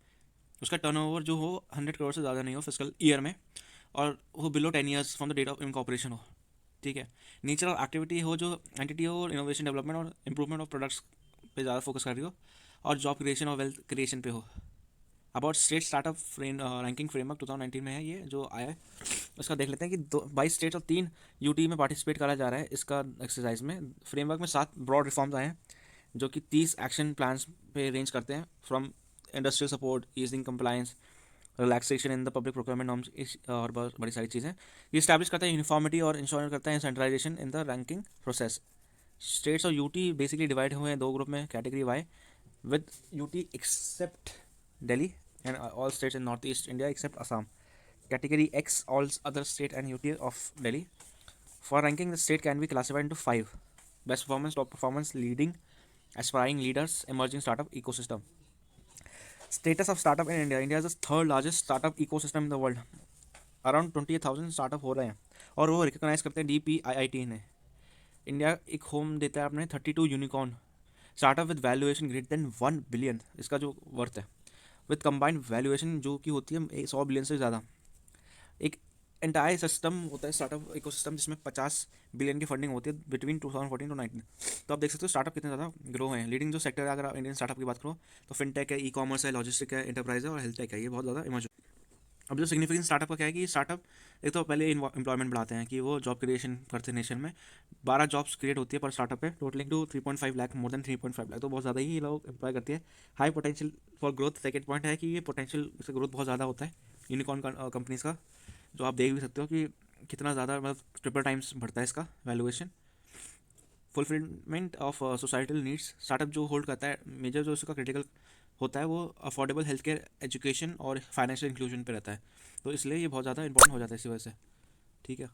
उसका टर्नओवर जो हो 100 करोड़ से ज़्यादा नहीं हो फिजिकल ईयर में, और वो below 10 years from the date of incorporation हो, ठीक है। नेचर ऑफ एक्टिविटी हो जो एंटिटी हो, इनोवेशन डेवलपमेंट और इंप्रूवमेंट ऑफ प्रोडक्ट्स पे ज़्यादा फोकस कर रही हो, और जॉब क्रिएशन और वेल्थ क्रिएशन पे हो। About state startup ranking framework 2019 में है ये जो आया है, उसका देख लेते हैं कि 22 स्टेट्स और 3 UT में पार्टिसिपेट करा जा रहा है इसका एक्सरसाइज में। फ्रेमवर्क में 7 ब्रॉड रिफॉर्म्स आए हैं जो कि 30 एक्शन प्लान्स पे रेंज करते हैं, from industrial support, easing compliance, relaxation in the public procurement norms और बड़ी सारी चीज़ें। ये इस्टेब्लिश करता है यूनिफॉर्मिटी और इंश्योर करता है centralisation in the ranking process. States और UT बेसिकली डिवाइड हुए हैं 2 ग्रुप में, category Y with UT except Delhi and all states in northeast India except Assam. Category X all other state and UT of Delhi. For ranking, the state can be classified into 5: best performance, top performance, leading, aspiring leaders, emerging startup ecosystem. Status of startup in India. India is the third largest startup ecosystem in the world. Around 28,000 startup हो रहे हैं और वो रिकॉग्नाइज करते हैं DPIIT ने। इंडिया एक होम देता है अपने 32 unicorn startup with valuation greater than 1 billion, इसका जो वर्थ है विद कंबाइंड वैल्यूएशन जो कि होती है 100 बिलियन से ज़्यादा। एक एंटायर सिस्टम होता है स्टार्टअप इकोसिस्टम जिसमें 50 बिलियन की फंडिंग होती है बिटवीन 2014 टू 19। तो आप देख सकते हो स्टार्टअप कितने ज़्यादा ग्रो हैं। लीडिंग जो सेक्टर है अगर आप इंडियन स्टार्टअप की बात करो तो फिनटेक है, ई कॉमर्स है, लॉजिस्टिक है, एंटरप्राइज है और हेल्थ टेक है, ये बहुत ज़्यादा इमर्ज। अब जो सिग्निफिकेंस स्टार्टअप का क्या है कि स्टार्टअप एक तो पहले एम्प्लॉयमेंट बढ़ाते हैं कि वो जॉब क्रिएशन करते हैं। नेशन में 12 जॉब्स क्रिएट होती है पर स्टार्टअप पे, totalling to 3.5 lakh, more than 3.5 lakh, तो बहुत ज़्यादा ही ये लोग एम्प्लॉय करती है। High potential for growth second point है कि ये पोटेंशियल से ग्रोथ बहुत ज़्यादा होता है यूनिकॉर्न कंपनीज का, जो आप देख भी सकते हो कि कितना ज़्यादा मतलब ट्रिपल टाइम्स बढ़ता है इसका valuation. Fulfilment of societal needs, startup जो होल्ड करता है मेजर जो इसका क्रिटिकल होता है वो अफोर्डेबल हेल्थ केयर, एजुकेशन और फाइनेंशियल इंक्लूजन पे रहता है, तो इसलिए ये बहुत ज़्यादा इंपॉर्टेंट हो जाता है इसी वजह से। ठीक है,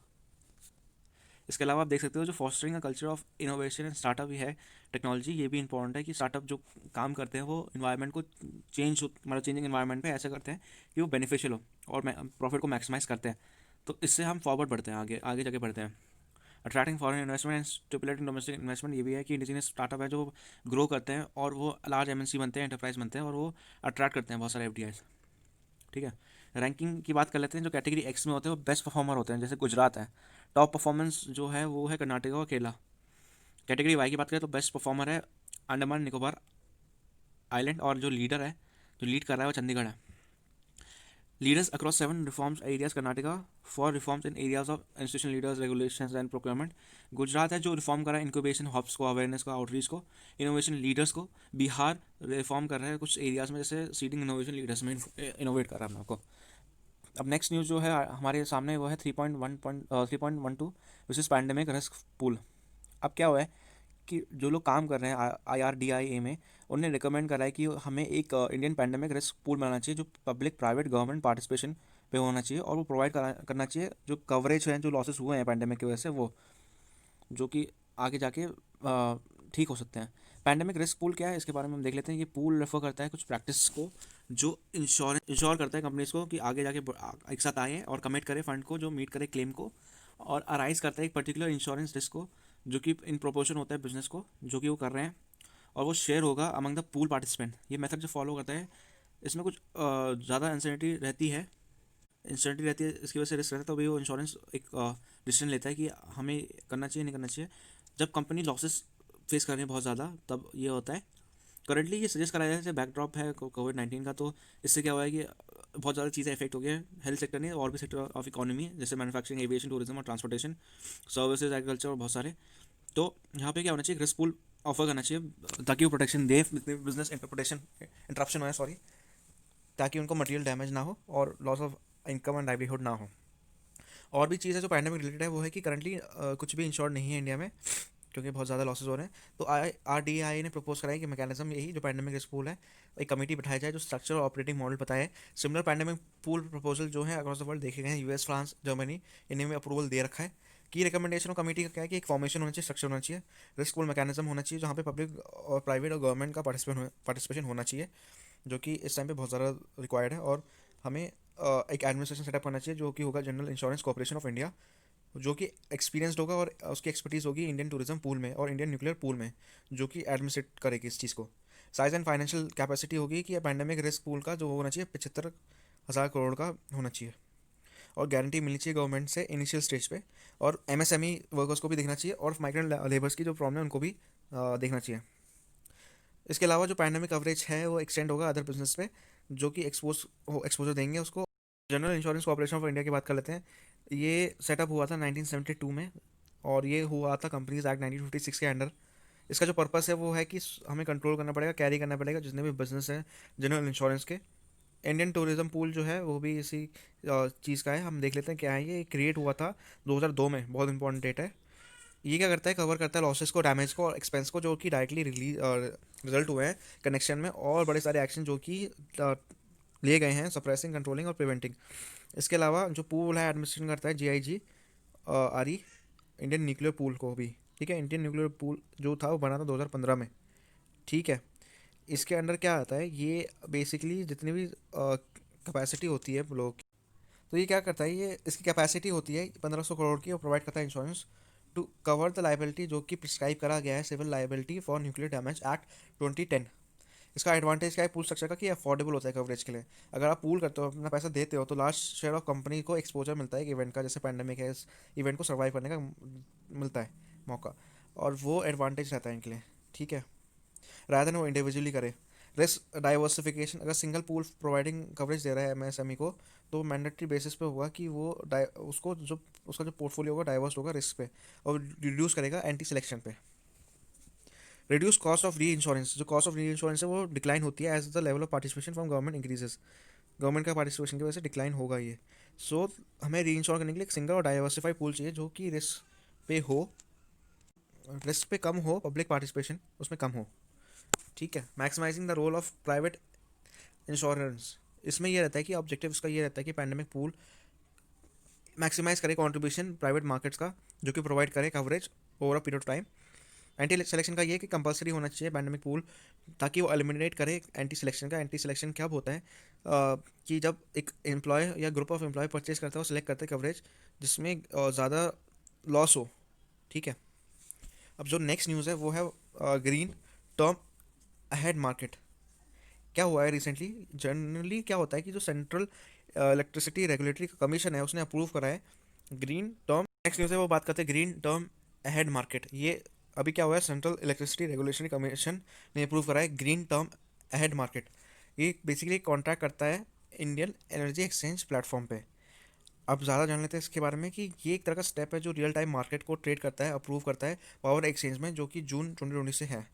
इसके अलावा आप देख सकते हो जो fostering a culture of innovation and startup भी है टेक्नोलॉजी, ये भी इंपॉर्टेंट है कि स्टार्टअप जो काम करते हैं वो इन्वायरमेंट को मतलब चेंजिंग इन्वायरमेंट पे ऐसे करते हैं कि वो बेनिफिशियल हो और प्रॉफिट को मैक्सिमाइज करते हैं, तो इससे हम फॉरवर्ड बढ़ते हैं, आगे आगे जाके बढ़ते हैं। Attracting foreign investment and stimulating domestic investment, ये भी है कि इंडिजिनियस स्टार्टअप है जो ग्रो करते हैं और वो लार्ज एमएनसी बनते हैं, एंटरप्राइज बनते हैं और वो अट्रैक्ट करते हैं बहुत सारे एफडीआई। ठीक है, रैंकिंग की बात कर लेते हैं। जो कैटेगरी एक्स में होते हैं वो बेस्ट परफॉर्मर होते हैं, जैसे गुजरात है। टॉप परफॉर्मेंस जो है वो है कर्नाटक और केरला। कैटेगरी वाई की बात करें तो बेस्ट परफॉर्मर है अंडमान निकोबार आइलैंड, और जो लीडर है, जो लीड कर रहा है वो चंडीगढ़ है। Leaders across 7 reforms areas Karnataka for reforms in areas of institution leaders regulations and procurement. Gujarat है जो रिफॉर्म कर रहा है इंक्यूबेशन हब्स को, अवेयरनेस को, आउटरीच को, इनोवेशन लीडर्स को। बिहार रिफॉर्म कर रहा है कुछ एरियाज में जैसे सीडिंग इनोवेशन लीडर्स में इनोवेट कर रहा है आपको। अब नेक्स्ट न्यूज़ जो है हमारे सामने वो है 3.12 which is pandemic risk pool. अब क्या हुआ है कि जो लोग काम कर रहे हैं IRDAI में, उन्हें रिकमेंड करा है कि हमें एक इंडियन पैंडेमिक रिस्क पूल बनाना चाहिए जो पब्लिक प्राइवेट गवर्नमेंट पार्टिसिपेशन पे होना चाहिए, और वो प्रोवाइड करना चाहिए जो कवरेज है जो लॉसेस हुए हैं पैंडेमिक की वजह से, वो जो कि आगे जाके ठीक हो सकते हैं। पैंडेमिक रिस्क पूल क्या है इसके बारे में हम देख लेते हैं। ये पूल रेफर करता है कुछ प्रैक्टिस को जो इंश्योर करता है कंपनीज को कि आगे जाके एक साथ आए और कमिट करे फंड को जो मीट करे क्लेम को, और अराइज करता है एक पर्टिकुलर इंश्योरेंस रिस्क को जो कि इन प्रोपोर्शन होता है बिजनेस को जो कि वो कर रहे हैं, और वो शेयर होगा अमंग द पूल पार्टिसिपेंट। ये मेथड जो फॉलो करता है इसमें कुछ ज़्यादा अनसर्टेनिटी रहती है, इसकी वजह से रिस्क रहता है, तो भाई वो इंश्योरेंस एक डिसीजन लेता है कि हमें करना चाहिए नहीं करना चाहिए। जब कंपनी लॉसेस फेस कर रही है बहुत ज़्यादा तब ये होता है। करंटली ये सजेस्ट करा जाता है बैकड्रॉप है कोविड-19 का, तो इससे क्या हुआ है कि बहुत ज़्यादा चीज़ें इफेक्ट हो गई है हेल्थ सेक्टर ने और भी सेक्टर ऑफ इकोनॉमी जैसे मैन्युफैक्चरिंग, एविएशन, टूरिज्म और ट्रांसपोर्टेशन, सर्विसेज, एग्रीकल्चर और बहुत सारे। तो यहाँ पे क्या होना चाहिए, रिस्क पूल ऑफर करना चाहिए ताकि वो प्रोटेक्शन दे, बिजनेस इंटरप्रिटेशन इंटरप्शन हो, सॉरी, ताकि उनको मटेरियल डैमेज ना हो और loss of income and livelihood ना हो। और भी चीज़ है जो पैंडेमिक रिलेटेड है वो है कि करंटली कुछ भी इंश्योर्ड नहीं है इंडिया में क्योंकि बहुत ज़्यादा लॉसेज हो रहे हैं। तो RDI ने प्रपोज करा है कि मैकेनिज्म यही जो पैंडेमिक रिस्क पूल है, एक कमेटी बिठाई जाए जो स्ट्रक्चर और ऑपरेटिंग मॉडल बताए। सिमिलर पैंडेमिक पूल प्रपोजल जो है अक्रॉस द वर्ल्ड देखे गए हैं, US, फ्रांस, जर्मनी, इन्हें में अप्रूवल दे रखा है। की रिकमेंडेशन ऑफ कमेटी का क्या है कि एक फॉर्मेशन होना चाहिए, स्ट्रक्चर होना चाहिए, रिस्क पूल मैकेनिज्म होना चाहिए जहाँ पे पब्लिक और प्राइवेट और गवर्नमेंट का पार्टिसिपेशन होना चाहिए, जो कि इस टाइम पे बहुत ज़्यादा रिक्वायर्ड है। और हमें एक एडमिनिस्ट्रेशन सेटअप करना चाहिए जो कि होगा general insurance corporation of India, जो कि एक्सपीरियंसड होगा और उसकी एक्सपर्टीज़ होगी इंडियन टूरिज्म पूल में और इंडियन न्यूक्लियर पूल में, जो कि एडमिनिस्ट्रेट करेगी इस चीज़ को। साइज एंड फाइनेंशियल कैपेसिटी होगी कि पैंडेमिक रिस्क पूल का जो होना चाहिए 75,000 करोड़ का होना चाहिए, और गारंटी मिलनी चाहिए गवर्नमेंट से इनिशियल स्टेज पे, और MSME वर्कर्स को भी देखना चाहिए और माइग्रेंट लेबर्स की जो प्रॉब्लम है उनको भी देखना चाहिए। इसके अलावा जो पैंडेमिक कवरेज है वो एक्सटेंड होगा अदर बिजनेस पे जो कि एक्सपोजर देंगे उसको। General insurance corporation of India की बात कर लेते हैं। ये सेटअप हुआ था 1972 में, और ये हुआ था कंपनीज एक्ट 1956 के अंडर। इसका जो पर्पस है वो है कि हमें कंट्रोल करना पड़ेगा, कैरी करना पड़ेगा जितने भी बिजनेस हैं जनरल इंश्योरेंस के। इंडियन टूरिज्म पूल जो है वो भी इसी चीज़ का है। हम देख लेते हैं क्या है। ये क्रिएट हुआ था 2002 में, बहुत इंपॉर्टेंट डेट है। ये क्या करता है, कवर करता है लॉसेस को, डैमेज को और एक्सपेंस को जो कि डायरेक्टली रिजल्ट हुए हैं कनेक्शन में, और बड़े सारे एक्शन जो कि लिए गए हैं सप्रेसिंग, कंट्रोलिंग और प्रिवेंटिंग। इसके अलावा जो पूल है एडमिनिस्ट्रेशन करता है GIG RE, Indian nuclear pool को भी। ठीक है, इंडियन न्यूक्लियर पूल जो था वो बना था 2015 में। ठीक है, इसके अंडर क्या आता है, ये बेसिकली जितनी भी कैपेसिटी होती है लोगों की, तो ये क्या करता है, ये इसकी कैपेसिटी होती है 1500 करोड़ की और प्रोवाइड करता है insurance to cover the liability जो कि प्रिस्क्राइब करा गया है civil liability for nuclear damage act 2010। इसका एडवांटेज क्या है पूल स्ट्रक्चर का कि अफोर्डेबल होता है कवरेज के लिए। अगर आप पूल करते हो अपना पैसा देते हो तो लास्ट शेयर ऑफ कंपनी को एक्सपोजर मिलता है एक इवेंट का, जैसे पैंडेमिक है, इस इवेंट को सर्वाइव करने का मिलता है मौका, और वो एडवांटेज रहता है इनके लिए। ठीक है, रादर देन वो इंडिविजुअली करे। रिस्क डाइवर्सिफिकेशन, अगर सिंगल पूल प्रोवाइडिंग कवरेज दे रहा है एमएसएमई को तो मैंडेटरी बेसिस पे होगा कि वो उसको जो उसका जो पोर्टफोलियो होगा डाइवर्स होगा रिस्क पे, और रिड्यूस करेगा एंटी सिलेक्शन पे। Reduce cost of reinsurance, जो कॉस्ट ऑफ री इंश्योरेंस है वो डिक्लाइन होती है as the level of participation from government increases. Government का पार्टिसिपेशन की वजह से डिक्लाइन होगा ये। सो हमें री इंश्योर करने के लिए एक सिंगल और डाइवर्सिफाइड पूल चाहिए जो कि रिस्क पे कम हो, पब्लिक पार्टिसिपेशन उसमें कम हो। ठीक है, maximising the role of private insurance, इसमें ये रहता है कि ऑब्जेक्टिव इसका ये रहता है कि पैंडेमिक पूल मैक्सिमाइज करे कंट्रीब्यूशन प्राइवेट मार्केट्स का जो कि प्रोवाइड करे coverage over a period of time. Anti selection का ये कि कंपलसरी होना चाहिए पैंडेमिक पूल ताकि वो एलिमिनेट करे एंटी सिलेक्शन का। एंटी सिलेक्शन क्या होता है कि जब एक एम्प्लॉय या ग्रुप ऑफ एम्प्लॉय परचेज करता है और सिलेक्ट करते हैं कवरेज जिसमें ज़्यादा लॉस हो। ठीक है, अब जो नेक्स्ट न्यूज़ है वो है ग्रीन टर्म अहेड मार्केट। क्या हुआ है रिसेंटली, जनरली क्या होता है कि जो सेंट्रल इलेक्ट्रिसिटी रेगुलेटरी कमीशन है उसने अप्रूव करा है ग्रीन टर्म। नेक्स्ट न्यूज़ है वो बात करते हैं ग्रीन टर्म अहेड मार्केट। ये अभी क्या हुआ है, सेंट्रल इलेक्ट्रिसिटी रेगुलेटरी कमीशन ने अप्रूव करा है ग्रीन टर्म अहेड मार्केट। ये बेसिकली कॉन्ट्रैक्ट करता है इंडियन एनर्जी एक्सचेंज प्लेटफॉर्म पे। अब ज़्यादा जान लेते हैं इसके बारे में कि ये एक तरह का स्टेप है जो रियल टाइम मार्केट को ट्रेड करता है, अप्रूव करता है पावर एक्सचेंज में, जो कि जून 2020 से है।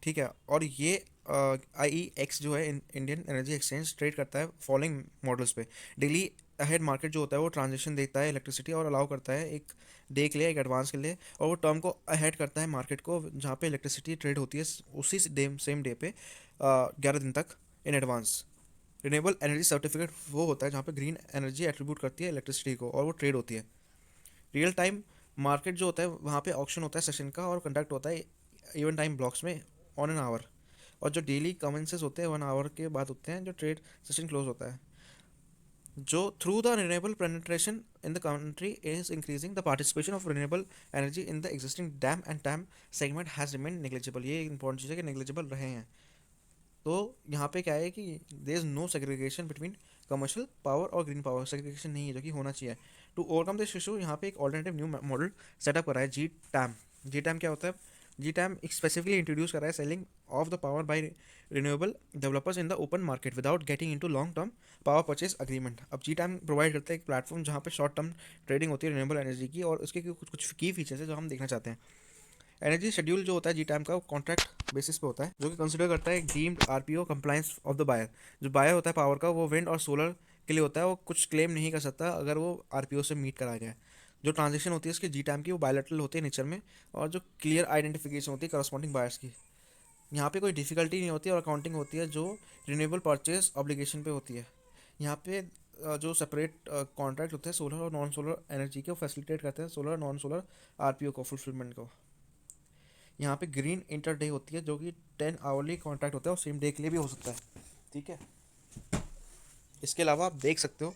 ठीक है, और ये IEX जो है इंडियन एनर्जी एक्सचेंज ट्रेड करता है फॉलोइंग मॉडल्स पे। डेली अहेड मार्केट जो होता है वो ट्रांजेक्शन देता है इलेक्ट्रिसिटी और अलाउ करता है एक डे के लिए, एक एडवांस के लिए, और वो टर्म को अहेड करता है मार्केट को जहाँ पे इलेक्ट्रिसिटी ट्रेड होती है उसी सेम डे पे 11 दिन तक in advance. Renewable energy certificate वो होता है जहाँ पे ग्रीन एनर्जी एट्रीब्यूट करती है इलेक्ट्रिसिटी को और वो ट्रेड होती है। रियल टाइम मार्केट जो होता है वहाँ पे ऑक्शन होता है सेशन का और कंडक्ट होता है इवन टाइम ब्लॉक्स में ऑन एन आवर, और जो डेली कमेंसेस होते हैं 1 आवर के बाद होते हैं जो ट्रेड सेशन क्लोज होता है। जो through the renewable penetration in the country is increasing the participation of renewable energy in the existing dam and time segment has remain negligible. ये इंपॉर्टेंट चीज़ है कि नेग्लिजिबल रहे हैं। तो यहाँ पे क्या है कि there is no segregation between commercial power और ग्रीन पावर, सेग्रीगेशन नहीं है जो कि होना चाहिए। टू ओवरकम दिस इशू यहाँ पे एक ऑल्टरनेटिव न्यू मॉडल सेटअप करा है जी टैम। जी टैम क्या होता है, जी टैम एक स्पेसिफिकली इंट्रोड्यूस करा है selling of the power bye renewable developers in the open market without getting into long term power purchase agreement. अब जी टैम प्रोवाइड करता है एक प्लेटफॉर्म जहाँ पे शॉर्ट टर्म ट्रेडिंग होती है रिन्यूएबल एनर्जी की, और उसके कुछ की फीचर्स है जो हम देखना चाहते हैं। एनर्जी शेड्यूल जो होता है जी टाइम का कॉन्ट्रैक्ट बेसिस पे होता है जो कि कंसिडर करता है deemed RPO compliance of the buyer. जो बायर होता है पावर का वो विंड और सोलर के लिए होता है, वो कुछ क्लेम नहीं कर सकता अगर वो आरपीओ से मीट करा गया है। जो ट्रांजेक्शन होती है इसकी जी टाइम की वो बायलैटरल होती है नेचर में, और जो क्लियर आइडेंटिफिकेशन होती है करस्पॉन्डिंग बायर्स की। यहाँ पे कोई डिफिकल्टी नहीं होती और अकाउंटिंग होती है जो रिन्यूएबल परचेज ऑब्लिगेशन पे होती है। यहाँ पे जो सेपरेट कॉन्ट्रैक्ट होते हैं सोलर और नॉन सोलर एनर्जी के, वो फैसिलिटेट करते हैं सोलर नॉन सोलर आरपीओ को फुलफिलमेंट को। यहाँ पे ग्रीन इंटर डे होती है जो कि 10 आवरली कॉन्ट्रैक्ट होता है और सेम डे के लिए भी हो सकता है। ठीक है, इसके अलावा आप देख सकते हो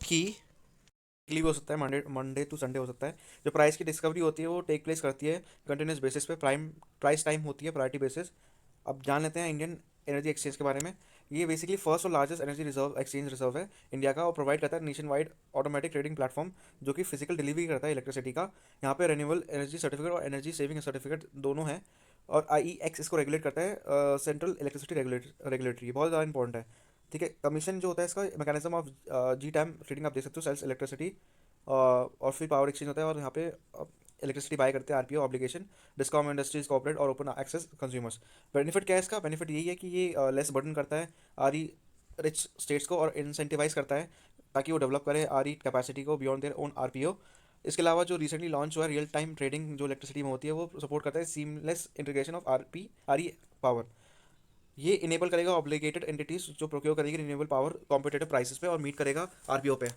कि वीकली भी हो सकता है, मंडे मंडे टू संडे हो सकता है। जो प्राइस की डिस्कवरी होती है वो टेक प्लेस करती है कंटिन्यूस बेसिस पे, प्राइस टाइम होती है प्रायोरिटी बेसिस। अब जान लेते हैं इंडियन एनर्जी एक्सचेंज के बारे में। ये बेसिकली फर्स्ट और largest energy reserve exchange reserve है इंडिया का, और प्रोवाइड करता है nation wide automatic trading platform जो कि फिजिकल डिलीवरी करता है इलेक्ट्रिसिटी का। यहाँ पे रिन्यूएबल एनर्जी सर्टिफिकेट और एनर्जी सेविंग सर्टिफिकेट दोनों हैं, और IEX इसको रेगुलेट करता है सेंट्रल इलेक्ट्रिसिटी रेगुलेटरी, बहुत ज़्यादा इंपॉर्टेंट है। ठीक है, कमीशन जो होता है इसका mechanism of G time trading आप देख सकते हो, सेल्स इलेक्ट्रिसिटी और फिर पावर एक्सचेंज होता है, और यहाँ पे इलेक्ट्रिसिटी बाय करते हैं RPO obligation, discom industries corporate और ओपन एक्सेस कंज्यूमर्स। बेनिफिट क्या है इसका, बेनिफिट यही है कि ये लेस बर्डन करता है आरई रिच स्टेट्स को और इंसेंटिवाइज करता है ताकि वो डेवलप करे आरई कैपेसिटी को बियॉन्ड देयर ओन आरपीओ। इसके अलावा जो रिसेंटली लॉन्च हुआ है रियल टाइम ट्रेडिंग जो इलेक्ट्रिसिटी में होती है वो सपोर्ट करता है seamless integration of RE power. ये इनेबल करेगा ऑब्लिगेटेड एंटिटीज जो प्रोक्योर करेगी रिन्यूएबल पावर कॉम्पिटेटिव प्राइसेस पे और मीट करेगा आरपीओ पे।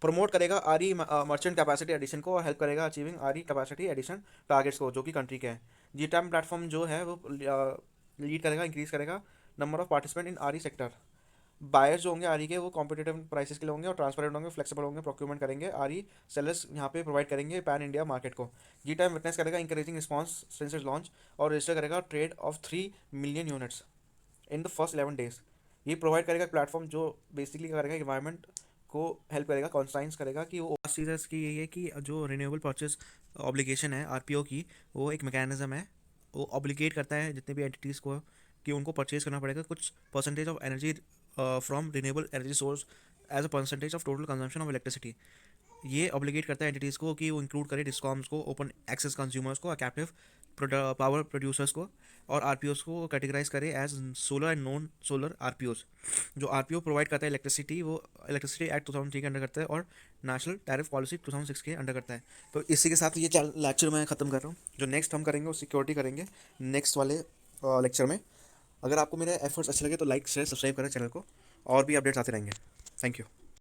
प्रमोट करेगा आरई मर्चेंट कैपेसिटी एडिशन को और हेल्प करेगा अचीविंग आरई कैपेसिटी एडिशन टारगेट्स को जो कि कंट्री के हैं। जी टाइम प्लेटफॉर्म जो है वो लीड करेगा, इंक्रीज करेगा number of participant in RE sector. Buyers जो होंगे आरई के वो कॉम्पिटेटिव प्राइसेस के लिए होंगे और ट्रांसपेरेंट होंगे, फ्लेक्सिबल होंगे, प्रोक्यूरमेंट करेंगे। आरई सेलर्स यहाँ पे प्रोवाइड करेंगे पैन इंडिया मार्केट को। जी टाइम विटनेस करेगा encouraging response since it's launch और रजिस्टर करेगा trade off 3 million units in the first 11 days। ये प्रोवाइड करेगा प्लेटफॉर्म जो बेसिकली क्या करेगा, इन्वायरमेंट को हेल्प करेगा, कॉन्साइंस करेगा कि वो सीजर्स की यही है कि जो रिन्यूएबल परचेज ऑब्लिगेशन है आरपीओ की, वो एक मैकेनिज्म है, वो ऑब्लिगेट करता है जितने भी एंटिटीज़ को कि उनको परचेज करना पड़ेगा कुछ percentage of energy from renewable energy source as a percentage of total consumption of electricity. ये ऑब्लिगेट करता है एंटिटीज़ को कि वो इंक्लूड करे डिस्कॉम्स को, ओपन एक्सेस कंज्यूमर्स को, कैप्टिव पावर प्रोड्यूसर्स को, और आरपीओस को कैटेगराइज करे as solar and non solar RPOs. जो आरपीओ प्रोवाइड करता है इलेक्ट्रिसिटी, वो इलेक्ट्रिसिटी एक्ट 2003 के अंडर करता है और नेशनल टैरिफ पॉलिसी 2006 के अंडर करता है। तो इसी के साथ ये लेक्चर मैं ख़त्म कर रहा हूँ। जो नेक्स्ट हम करेंगे वो सिक्योरिटी करेंगे नेक्स्ट वाले लेक्चर में। अगर आपको मेरे एफर्ट्स अच्छे लगे तो लाइक शेयर सब्सक्राइब करें चैनल को, और भी अपडेट्स आते रहेंगे। Thank you.